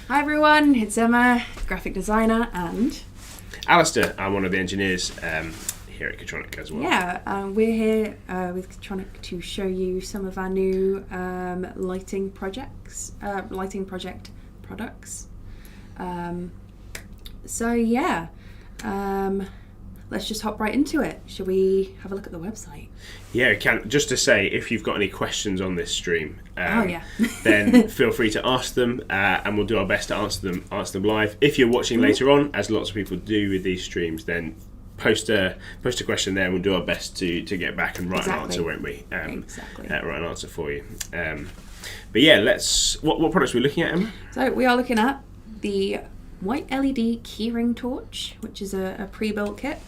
Hi everyone, it's Emma, graphic designer, and Alasdair, I'm one of the engineers here at Kitronik as well. Yeah, we're here with Kitronik to show you some of our new lighting project products. Let's just hop right into it. Shall we have a look at the website? Yeah, I can. Just to say, if you've got any questions on this stream, then feel free to ask them, and we'll do our best to answer them live. If you're watching later on, as lots of people do with these streams, then post a question there, and we'll do our best to get back and write an answer, won't we? Exactly. Write an answer for you. But yeah, what products are we looking at, Emma? So we are looking at the white LED Keyring torch, which is a pre-built kit.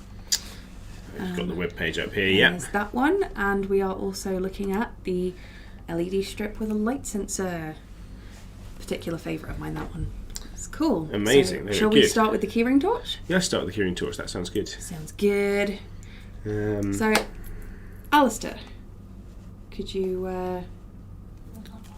We've got the web page up here, yeah. There's that one, and we are also looking at the LED strip with a light sensor. Particular favourite of mine, that one. It's cool. Amazing. So, shall we start with the Keyring torch? Yeah, start with the Keyring torch. That sounds good. Sounds good. So, Alasdair, could you...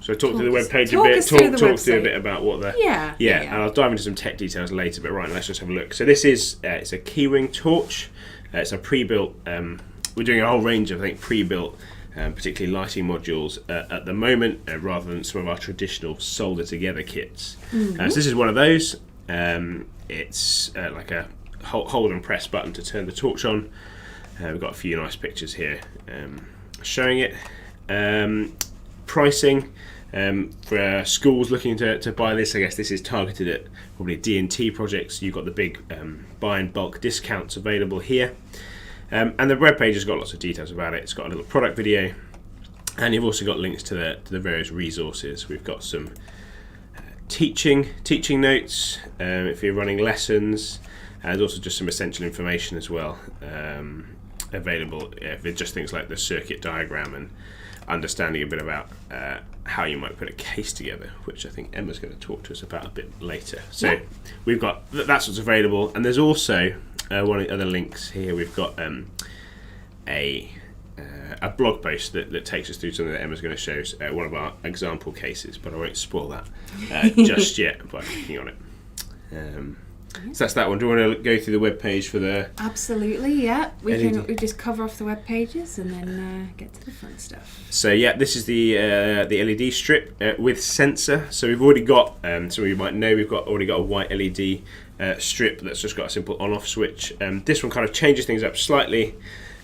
So talk through the web page a bit. Talk through a bit about what the yeah. And I'll dive into some tech details later. But right, let's just have a look. So this is it's a Keyring torch. It's a pre-built. We're doing a whole range of pre-built, particularly lighting modules at the moment, rather than some of our traditional solder together kits. So this is one of those. It's like a hold and press button to turn the torch on. We've got a few nice pictures here showing it. Pricing. For schools looking to buy this, I guess this is targeted at probably D&T projects. You've got the big buy in bulk discounts available here, and the webpage has got lots of details about it. It's got a little product video, and you've also got links to the various resources. We've got some teaching notes if you're running lessons, and also just some essential information as well available for just things like the circuit diagram and understanding a bit about how you might put a case together, which I think Emma's going to talk to us about a bit later. So we've got that's what's available, and there's also one of the other links here. We've got a blog post that takes us through something that Emma's going to show us, one of our example cases, but I won't spoil that just yet by clicking on it. So that's that one. Do you want to go through the web page for the... Absolutely, yeah. We just cover off the web pages and then get to the fun stuff. So yeah, this is the LED strip with sensor. So we've already got, some of you might know, we've already got a white LED strip that's just got a simple on-off switch. This one kind of changes things up slightly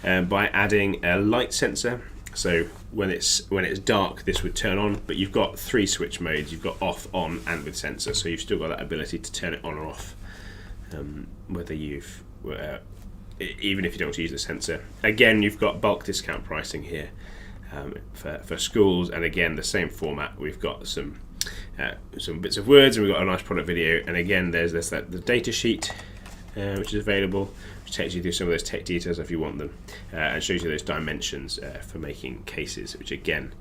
by adding a light sensor. So when it's dark, this would turn on, but you've got 3 switch modes. You've got off, on, and with sensor. So you've still got that ability to turn it on or off. Whether you've even if you don't use the sensor. Again, you've got bulk discount pricing here for schools, and again the same format. We've got some bits of words, and we've got a nice product video, and again there's the data sheet which is available, which takes you through some of those tech details if you want them, and shows you those dimensions for making cases, which again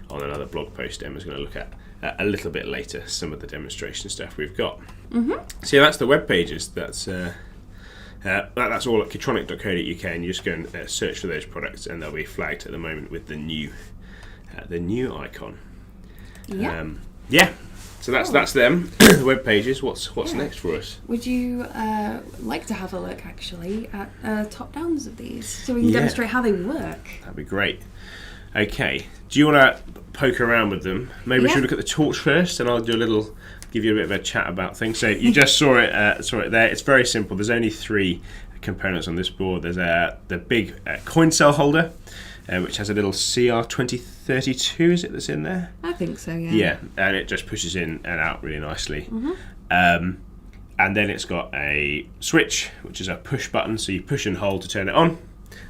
on another blog post Emma's going to look at a little bit later, some of the demonstration stuff we've got. So yeah, that's the web pages. That's all at kitronik.co.uk, and you just go and search for those products, and they'll be flagged at the moment with the new icon. So that's them. The web pages. What's next for us? Would you like to have a look actually at top downs of these, so we can demonstrate how they work? That'd be great. Okay, do you want to poke around with them? Maybe we should look at the torch first, and I'll give you a bit of a chat about things. So you just saw it there. It's very simple. There's only 3 components on this board. There's the big coin cell holder, which has a little CR2032, is it, that's in there? I think so, yeah. Yeah, and it just pushes in and out really nicely. And then it's got a switch, which is a push button, so you push and hold to turn it on.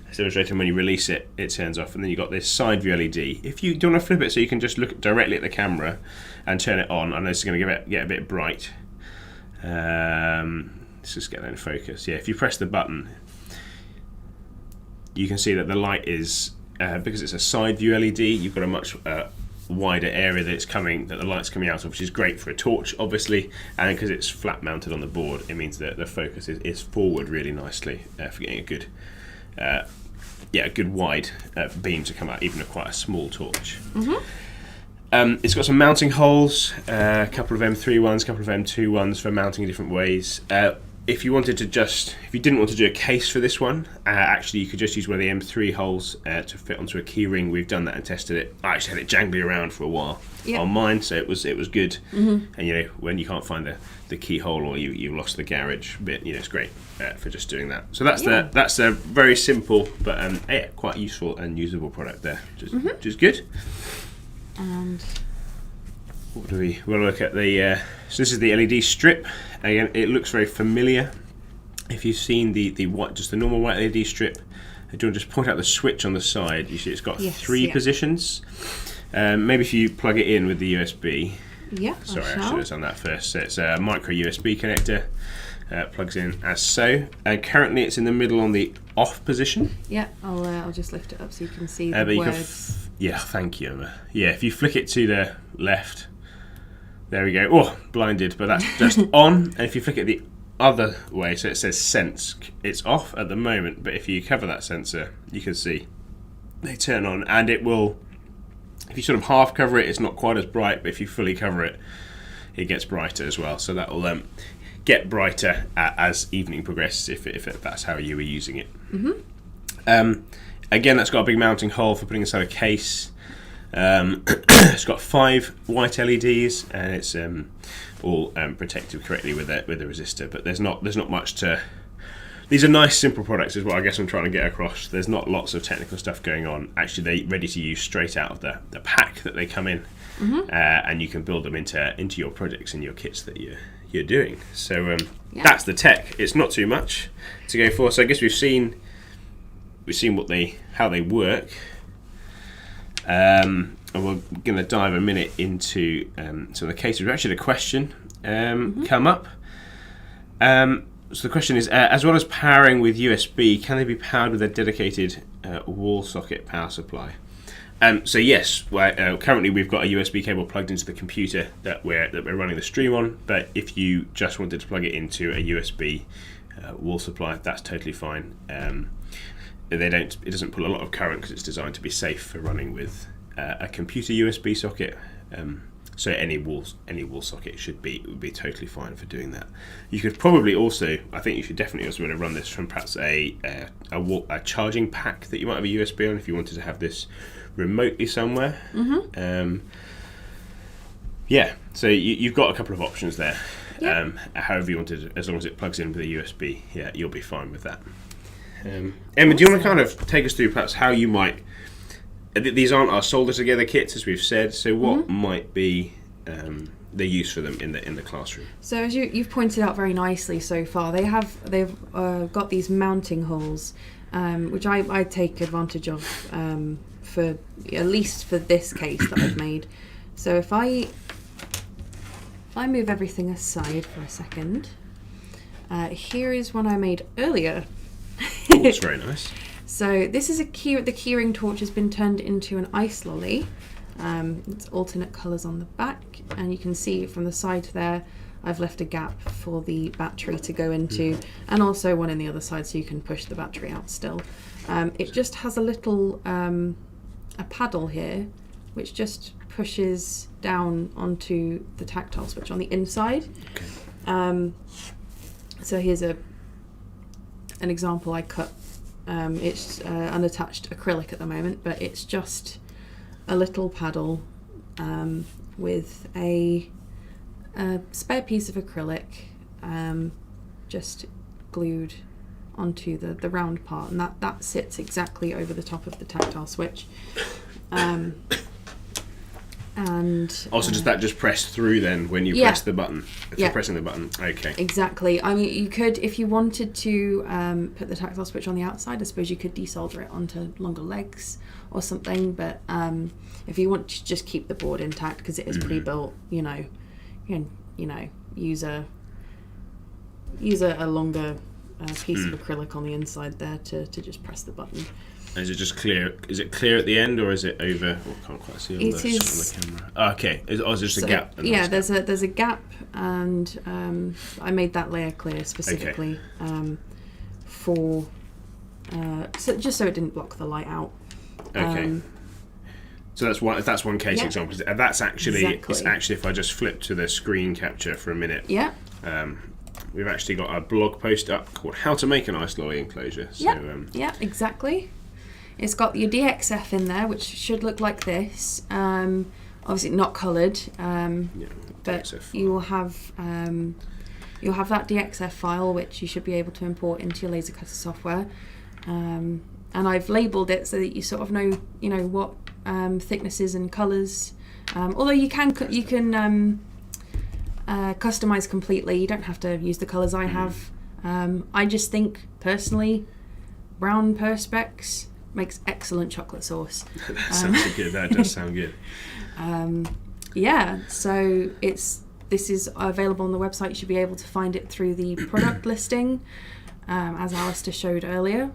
It's illustrating when you release it, it turns off, and then you've got this side view LED. If you do want to flip it so you can just look directly at the camera and turn it on, I know this is going to get a bit bright. Let's just get that in focus. Yeah, if you press the button, you can see that the light is, because it's a side view LED, you've got a much wider area that the light's coming out of, which is great for a torch, obviously, and because it's flat mounted on the board, it means that the focus is forward really nicely for getting a good wide beam to come out, even quite a small torch. It's got some mounting holes, a couple of M3 ones, a couple of M2 ones for mounting in different ways. If you didn't want to do a case for this one, actually you could just use one of the M3 holes to fit onto a keyring. We've done that and tested it. I actually had it jangly around for a while on mine, so it was good. And you know, when you can't find the keyhole or you've lost the garage bit, you know, it's great for just doing that. So that's a very simple but quite useful and usable product there, which is good. And what do we? We'll look at the. So this is the LED strip. Again, it looks very familiar. If you've seen the white, just the normal white LED strip, do you want to just point out the switch on the side? You see, it's got three positions. Maybe if you plug it in with the USB. Yeah. Sorry, I should have done that first. So it's a micro USB connector. Plugs in as so. And currently, it's in the middle on the off position. Yeah, I'll just lift it up so you can see the words. Yeah, thank you, Emma. Yeah, if you flick it to the left, there we go. Oh, blinded, but that's just on. And if you flick it the other way, so it says sense, it's off at the moment, but if you cover that sensor, you can see they turn on, and it will, if you sort of half cover it, it's not quite as bright, but if you fully cover it, it gets brighter as well. So that will get brighter as evening progresses if that's how you were using it. Again, that's got a big mounting hole for putting inside a case. It's got 5 white LEDs, and it's all protected correctly with a resistor. But there's not much to. These are nice, simple products, is what I guess I'm trying to get across. There's not lots of technical stuff going on. Actually, they're ready to use straight out of the pack that they come in, and you can build them into your projects and your kits that you're doing. So that's the tech. It's not too much to go for. So I guess we've seen how they work, and we're going to dive a minute into some of the cases. We've actually had a question come up. So the question is, as well as powering with USB, can they be powered with a dedicated wall socket power supply? So yes, currently we've got a USB cable plugged into the computer that we're running the stream on. But if you just wanted to plug it into a USB wall supply, that's totally fine. It doesn't pull a lot of current because it's designed to be safe for running with a computer USB socket. So any wall socket would be totally fine for doing that. You could probably also, I think you should definitely also be able to run this from perhaps a charging pack that you might have a USB on if you wanted to have this remotely somewhere. So you've got a couple of options there. However you wanted, as long as it plugs in with a USB, you'll be fine with that. Emma, do you want to kind of take us through perhaps how you might... These aren't our solder together kits, as we've said, so what might be the use for them in the classroom? So as you've pointed out very nicely so far, they've got these mounting holes, which I take advantage of for at least for this case that I've made. So if I move everything aside for a second, here is one I made earlier. Oh, it's very nice. So this is the Keyring torch has been turned into an ice lolly. It's alternate colours on the back, and you can see from the side there I've left a gap for the battery to go into, and also one in the other side so you can push the battery out still. It just has a little a paddle here which just pushes down onto the tactile switch on the inside. So here's an example I cut. It's unattached acrylic at the moment, but it's just a little paddle with a spare piece of acrylic just glued onto the round part, and that sits exactly over the top of the tactile switch. And also, does that just press through then when you press the button? If you're pressing the button, okay. Exactly. I mean, you could, if you wanted to put the tactile switch on the outside, I suppose you could desolder it onto longer legs or something. But if you want to just keep the board intact because it is pre-built, you can use a longer piece of acrylic on the inside there to just press the button. Is it just clear? Is it clear at the end, or is it over? Well, I can't quite see on the camera. Oh, okay. Is there just a gap? There's a gap, and I made that layer clear specifically for so it didn't block the light out. Okay. So that's one case example. That's actually Exactly. it's actually, if I just flip to the screen capture for a minute. Yeah. We've actually got a blog post up called "How to Make an Ice Lolly Enclosure." So, Yeah, exactly. It's got your DXF in there, which should look like this. Obviously not coloured, but DXF file. you'll have that DXF file, which you should be able to import into your laser cutter software. And I've labelled it so that you sort of know, what thicknesses and colours. Although you can customise completely. You don't have to use the colours I have. I just think personally, brown perspex makes excellent chocolate sauce. That sounds good. That does sound good. So this is available on the website. You should be able to find it through the product listing, as Alasdair showed earlier.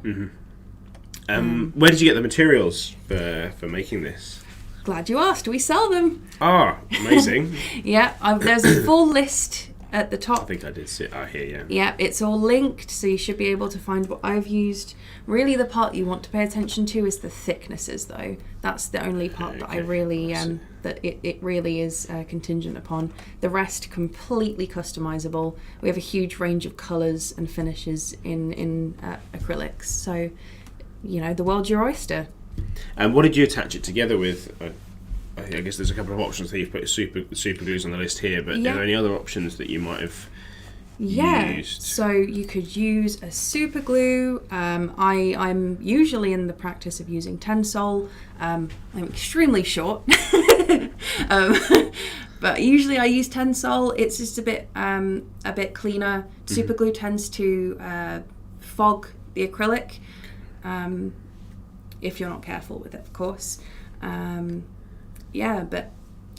Where did you get the materials for making this? Glad you asked. We sell them. Ah, amazing. Yeah, there's a full list at the top. I think I did see it. Here, yeah. Yeah, it's all linked, so you should be able to find what I've used. Really, the part you want to pay attention to is the thicknesses, though. That's the only part that I really that it really is contingent upon. The rest completely customizable. We have a huge range of colours and finishes in acrylics, so the world's your oyster. And what did you attach it together with? I guess there's a couple of options that you've put super glues on the list here, but are there any other options that you might have used? So you could use a super glue. I'm usually in the practice of using Tensol. I'm extremely short, but usually I use Tensol. It's just a bit cleaner. Super glue tends to fog the acrylic. If you're not careful with it, of course. But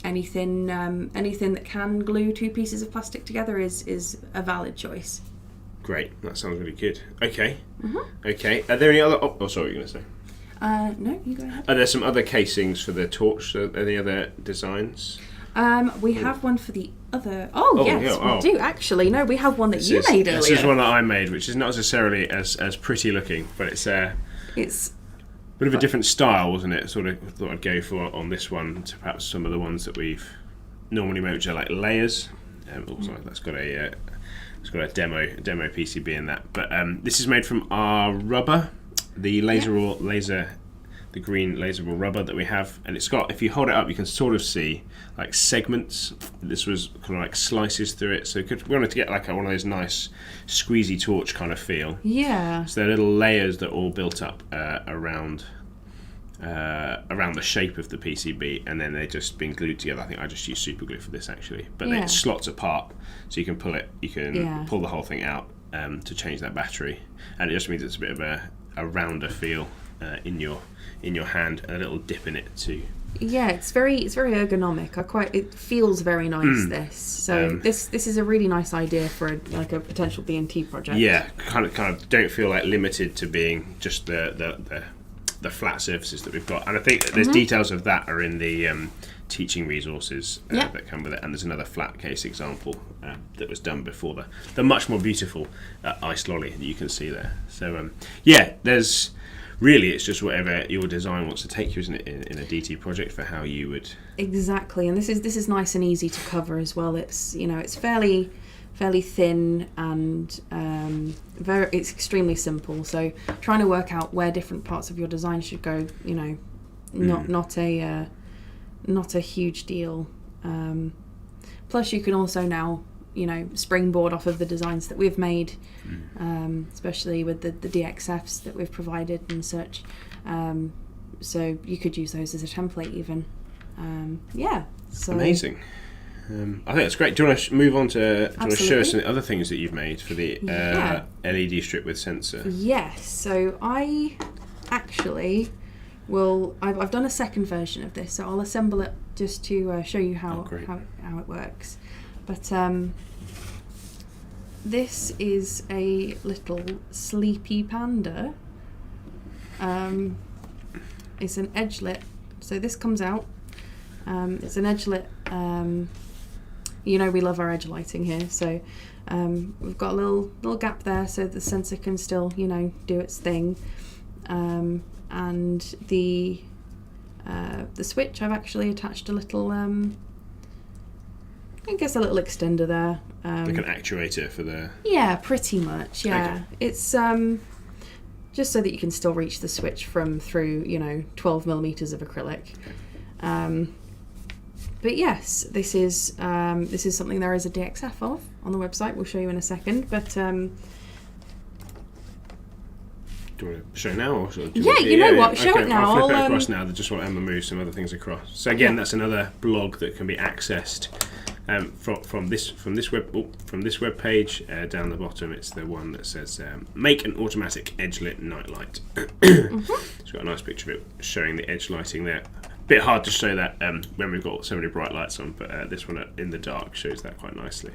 anything that can glue two pieces of plastic together is a valid choice. Great, that sounds really good. Okay. Okay. Are there any other? Oh, sorry, what were you going to say? No, you go ahead. Are there some other casings for the torch? Are there any other designs? We have one for the other. Yes, we do actually. No, we have one that you made earlier. This is one that I made, which is not necessarily as pretty looking, but it's a bit of a different style, wasn't it? Sort of thought I'd go for on this one to perhaps some of the ones that we've normally made, which are like layers. Also, that's got a demo PCB in that. But this is made from our rubber, the the green laserable rubber that we have, and it's got, if you hold it up, you can sort of see like segments. This was kind of like slices through it, so we wanted to get like one of those nice squeezy torch kind of feel. Yeah. So they're little layers that are all built up around the shape of the PCB, and then they're just being glued together. I think I just use super glue for this actually, but it slots apart, so you can pull it. You can pull the whole thing out to change that battery, and it just means it's a bit of a rounder feel in your hand, and a little dip in it too. Yeah, it's very ergonomic. It feels very nice. This is a really nice idea for a potential B&T project. Yeah, kind of don't feel like limited to being just the flat surfaces that we've got, and I think there's details of that are in the teaching resources that come with it, and there's another flat case example that was done before the much more beautiful ice lolly that you can see there. So there's really, it's just whatever your design wants to take you, isn't it, in a DT project, for how you would. Exactly, and this is nice and easy to cover as well. It's it's fairly thin, and it's extremely simple. So trying to work out where different parts of your design should go, not a huge deal. Plus, you can also now springboard off of the designs that we've made, especially with the DXFs that we've provided and such. So you could use those as a template even. So amazing. I think that's great. Do you want to move on to show us some other things that you've made for the LED strip with sensor? Yes. So I actually I've done a second version of this, so I'll assemble it just to show you how it works. But this is a little sleepy panda. It's an Edgelit, so this comes out. It's an Edgelit. We love our edge lighting here, so we've got a little gap there so the sensor can still do its thing, and the the switch, I've actually attached a little, I guess a little extender there. Like an actuator for the... Yeah, pretty much, yeah. Okay. It's just so that you can still reach the switch from through, 12 millimeters of acrylic. Okay. But yes, this is something there is a DXF of on the website. We'll show you in a second, but... Do you want to show now? Or what? Show it now. I'll flip it across now. I just want Emma move some other things across. So again, that's another blog that can be accessed from this web page. Down the bottom, it's the one that says "Make an automatic Edgelit Nightlight." It's got a nice picture of it showing the edge lighting there. Bit hard to show that when we've got so many bright lights on, but this one in the dark shows that quite nicely.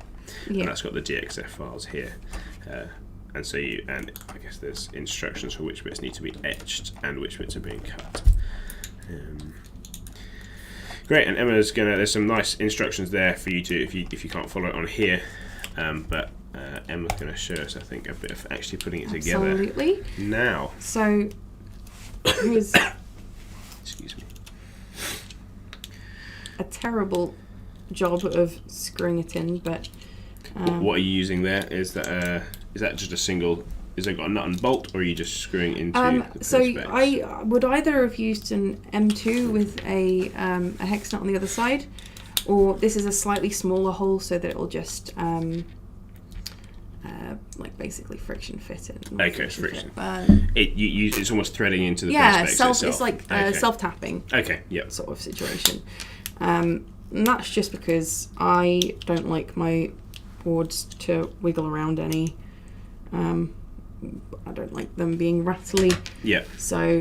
Yeah. And that's got the DXF files here. And I guess there's instructions for which bits need to be etched and which bits are being cut. Great, and there's some nice instructions there for you to, if you can't follow it on here, but Emma's gonna show us, I think, a bit of actually putting it together. Absolutely. Now. So, here's excuse me. a terrible job of screwing it in, but what are you using there? Is that just a single? Is it got a nut and bolt, or are you just screwing into? The so perspex? I would either have used an M2 with a hex nut on the other side, or this is a slightly smaller hole so that it will just like basically friction fit it. Okay, it's friction. It's almost threading into the perspex itself. It's like self-tapping. Okay, yep. Sort of situation. And that's just because I don't like my boards to wiggle around any. I don't like them being rattly. Yeah. So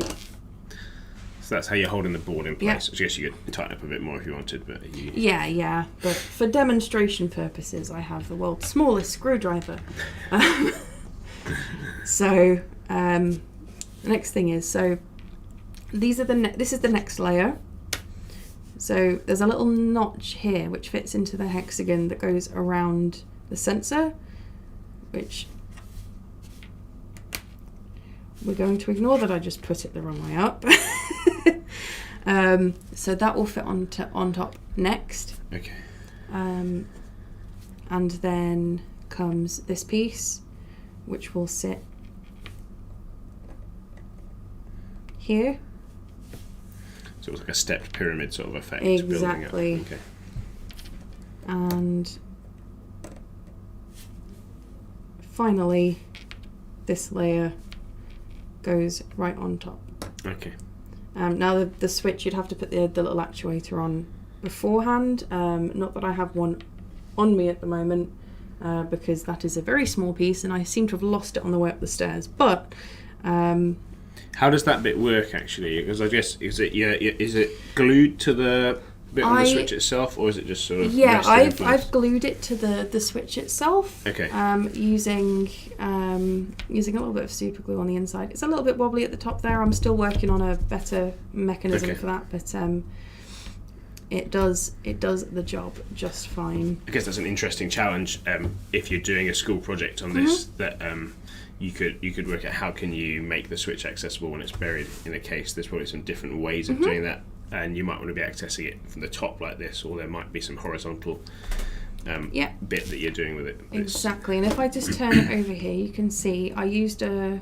that's how you're holding the board in place. Yeah. I guess you could tighten up a bit more if you wanted, but Yeah. But for demonstration purposes, I have the world's smallest screwdriver. So the next thing is, this is the next layer. So there's a little notch here which fits into the hexagon that goes around the sensor, which we're going to ignore that I just put it the wrong way up. So that will fit on top next. Okay. And then comes this piece, which will sit here. So it's like a stepped pyramid sort of effect. Exactly. Building up. Okay. And finally, this layer goes right on top. Okay. Now the switch, you'd have to put the little actuator on beforehand. Not that I have one on me at the moment, because that is a very small piece and I seem to have lost it on the way up the stairs. But how does that bit work actually? Because I guess is it glued to the bit on the switch itself, or is it just sort of I've glued it to the switch itself. Okay. Using a little bit of super glue on the inside. It's a little bit wobbly at the top there. I'm still working on a better mechanism for that, but it does the job just fine. I guess that's an interesting challenge if you're doing a school project on this, that you could work out how can you make the switch accessible when it's buried in a case. There's probably some different ways of doing that, and you might want to be accessing it from the top like this, or there might be some horizontal bit that you're doing with it. Exactly. And if I just turn it over here, you can see I used a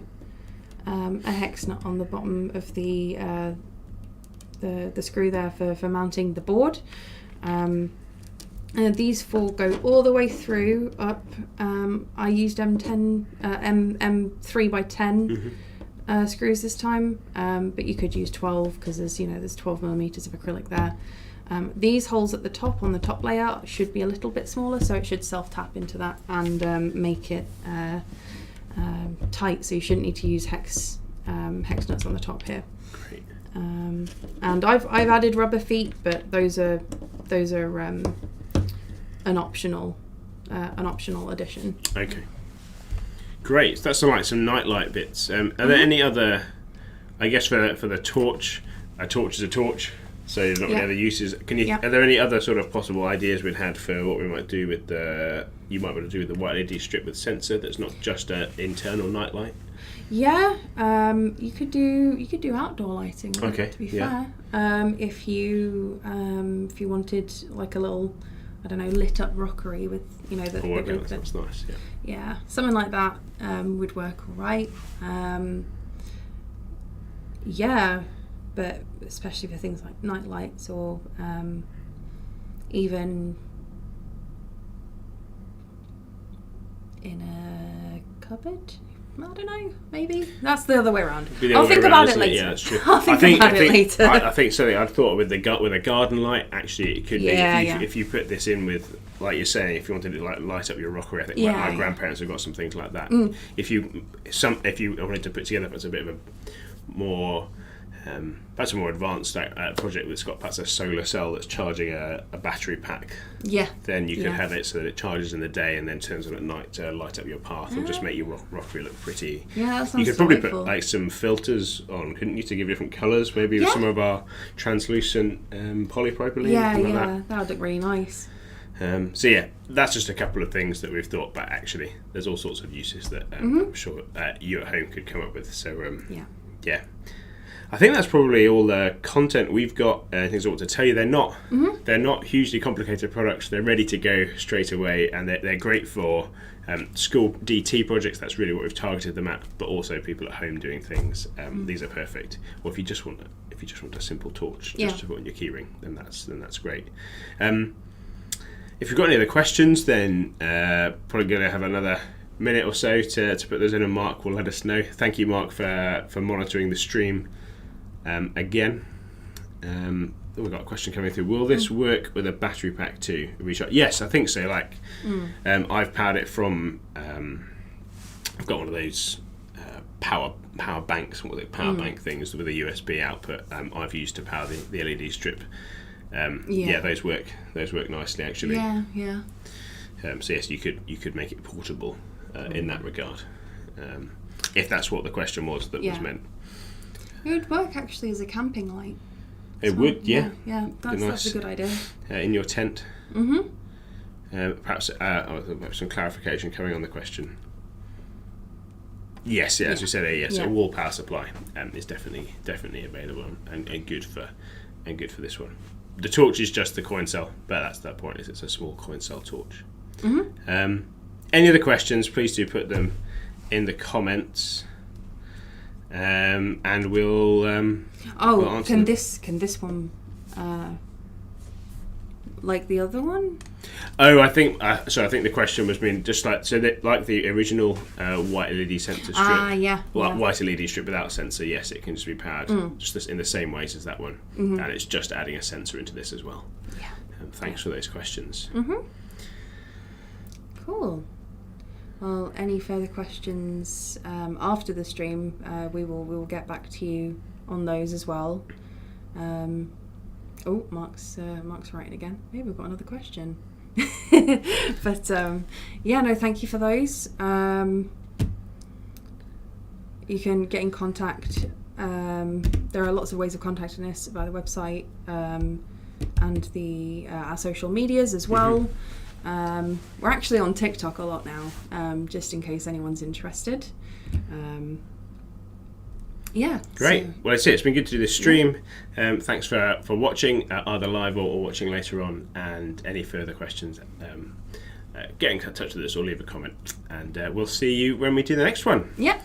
hex nut on the bottom of the screw there for mounting the board. And these four go all the way through up. I used M3 by 10 screws this time, but you could use 12 because there's 12 millimeters of acrylic there. These holes at the top on the top layer should be a little bit smaller, so it should self-tap into that and make it tight. So you shouldn't need to use hex nuts on the top here. Great. And I've added rubber feet, but those are an optional addition. Okay. Great. So that's like some nightlight bits. Are there any other? I guess for the torch, a torch is a torch. So there's not any other uses. Are there any other sort of possible ideas we'd had for what we might do with the? You might want to do with the white LED strip with sensor. That's not just an internal nightlight. Yeah, you could do outdoor lighting. Okay, To be yeah. fair, if you wanted like a little, I don't know, lit up rockery with That sounds nice. Yeah. Yeah, something like that would work all right. Yeah, but especially for things like night lights or even in a cupboard. I don't know. Maybe that's the other way around. I'll think about it later. Yeah, that's true. I'll think about it later. I think something I'd thought with a garden light. Actually, it could be if you put this in with, like you're saying, if you wanted to like light up your rockery. I think my grandparents have got some things like that. If you wanted to put together, it's a bit of a more. That's a more advanced project that's got perhaps a solar cell that's charging a battery pack. Yeah. Then you could have it so that it charges in the day and then turns on at night to light up your path or just make your rockery look pretty. Yeah, that sounds You could probably delightful. put like some filters on, couldn't you, to give different colours? Maybe with some of our translucent polypropylene. Yeah, that would look really nice. So yeah, that's just a couple of things that we've thought, but actually there's all sorts of uses that I'm sure you at home could come up with. So yeah. I think that's probably all the content we've got. Things I want to tell you. They're not hugely complicated products. They're ready to go straight away, and they're great for school DT projects. That's really what we've targeted them at. But also people at home doing things. These are perfect. Or if you just want a simple torch just to put on your keyring, then that's great. If you've got any other questions, then probably going to have another minute or so to put those in, and Mark will let us know. Thank you, Mark, for monitoring the stream. Again, we've got a question coming through. Will this work with a battery pack too? Yes, I think so. I've powered it from. I've got one of those power banks, bank things with a USB output. I've used to power the LED strip. Those work nicely actually. Yeah. So yes, you could make it portable in that regard, if that's what the question was was meant. It would work actually as a camping light. It would, yeah. Yeah, that's a good idea. In your tent. Perhaps some clarification coming on the question. Yes, as we said, a wall power supply is definitely available and good for this one. The torch is just the coin cell, but that's the point. It's a small coin cell torch. Any other questions? Please do put them in the comments. And we'll answer can them. this one like the other one? I think the question was just like the original white LED sensor strip. White LED strip without a sensor. Yes, it can just be powered just in the same ways as that one, and it's just adding a sensor into this as well. Yeah. Thanks for those questions. Cool. Well, any further questions after the stream, we will get back to you on those as well. Mark's writing again. Maybe we've got another question. But thank you for those. You can get in contact. There are lots of ways of contacting us via the website and our social medias as well. We're actually on TikTok a lot now, just in case anyone's interested. Great. So, Well, it's been good to do this stream. Thanks for watching, either live or watching later on. And any further questions, get in touch with us or leave a comment. And we'll see you when we do the next one. Yeah.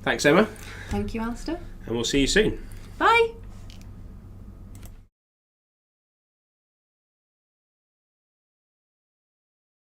Thanks, Emma. Thank you, Alasdair. And we'll see you soon. Bye.